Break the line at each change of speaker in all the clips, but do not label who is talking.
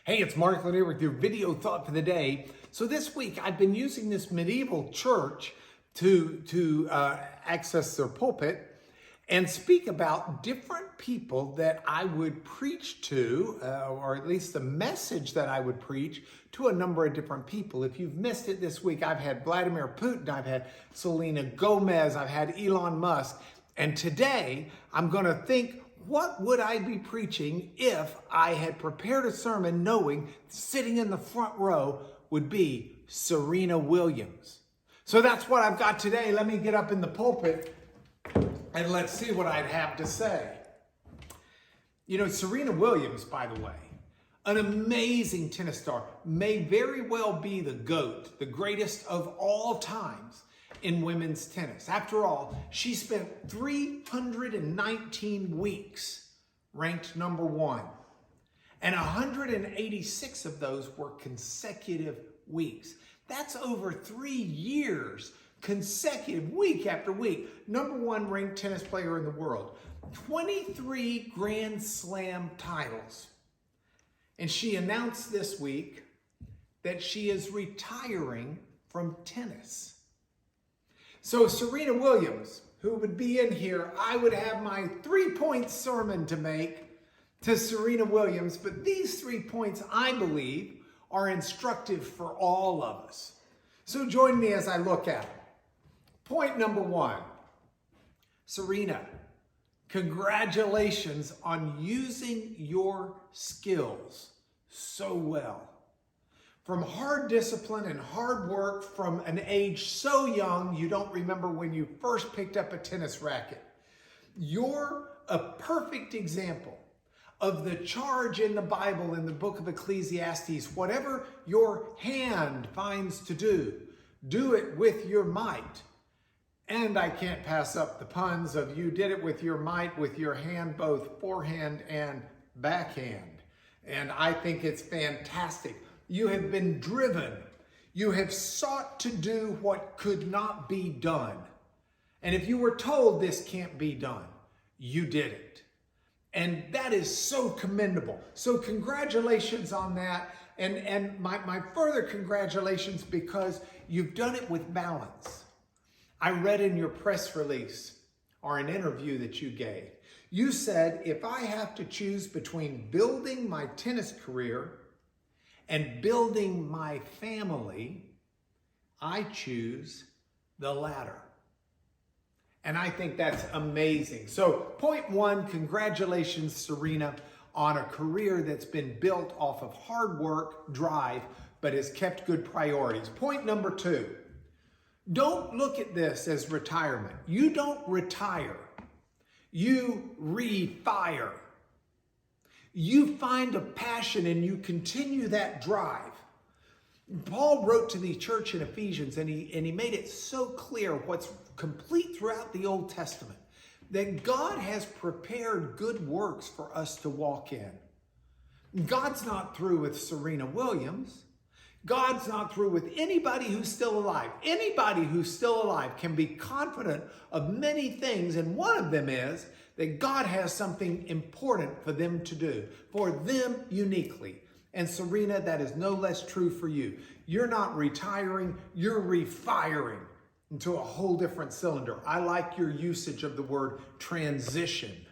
Hey, it's Mark Lanier with your video thought for the day. So this week I've been using this medieval church to access their pulpit and speak about different people that I would preach to, or at least the message that I would preach to a number of different people. If you've missed it this week, I've had Vladimir Putin, I've had Selena Gomez, I've had Elon Musk, and today I'm going to think, what would I be preaching if I had prepared a sermon knowing sitting in the front row would be Serena Williams? So that's what I've got today. Let me get up in the pulpit and let's see what I'd have to say. You know, Serena Williams, by the way, an amazing tennis star, may very well be the GOAT, the greatest of all times in women's tennis. After all, she spent 319 weeks ranked number one, and 186 of those were consecutive weeks. That's over 3 years, consecutive, week after week, number one ranked tennis player in the world. 23 Grand Slam titles. And she announced this week that she is retiring from tennis. So Serena Williams, who would be in here, I would have my 3-point sermon to make to Serena Williams, but these 3 points, I believe, are instructive for all of us. So join me as I look at it. Point number one, Serena, congratulations on using your skills so well. From hard discipline and hard work from an age so young, you don't remember when you first picked up a tennis racket. You're a perfect example of the charge in the Bible in the book of Ecclesiastes. Whatever your hand finds to do, do it with your might. And I can't pass up the puns of you did it with your might, with your hand, both forehand and backhand. And I think it's fantastic. You have been driven. You have sought to do what could not be done. And if you were told this can't be done, you did it. And that is so commendable. So congratulations on that. And my further congratulations because you've done it with balance. I read in your press release or an interview that you gave, you said, if I have to choose between building my tennis career and building my family, I choose the latter. And I think that's amazing. So point one, congratulations, Serena, on a career that's been built off of hard work, drive, but has kept good priorities. Point number two, don't look at this as retirement. You don't retire. You refire. You find a passion and you continue that drive. Paul wrote to the church in Ephesians and he made it so clear what's complete throughout the Old Testament, that God has prepared good works for us to walk in. God's not through with Serena Williams. God's not through with anybody who's still alive. Anybody who's still alive can be confident of many things, and one of them is that God has something important for them to do, for them uniquely. And Serena, that is no less true for you. You're not retiring, you're refiring into a whole different cylinder. I like your usage of the word transition,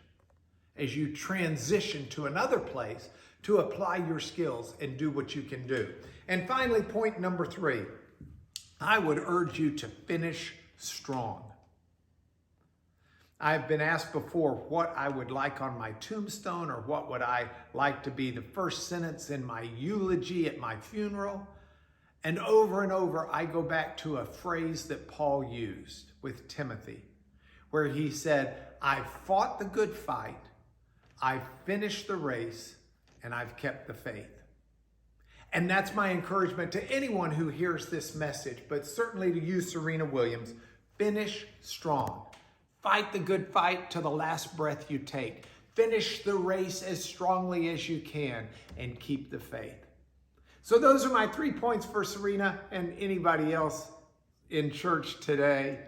as you transition to another place to apply your skills and do what you can do. And finally, point number three, I would urge you to finish strong. I've been asked before what I would like on my tombstone or what would I like to be the first sentence in my eulogy at my funeral. And over, I go back to a phrase that Paul used with Timothy, where he said, I've fought the good fight, I've finished the race, and I've kept the faith. And that's my encouragement to anyone who hears this message, but certainly to you, Serena Williams, finish strong. Fight the good fight to the last breath you take. Finish the race as strongly as you can and keep the faith. So those are my 3 points for Serena and anybody else in church today.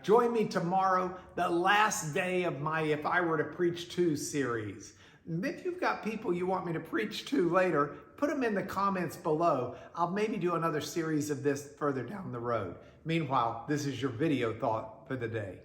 Join me tomorrow, the last day of my If I Were to Preach To series. If you've got people you want me to preach to later, put them in the comments below. I'll maybe do another series of this further down the road. Meanwhile, this is your video thought for the day.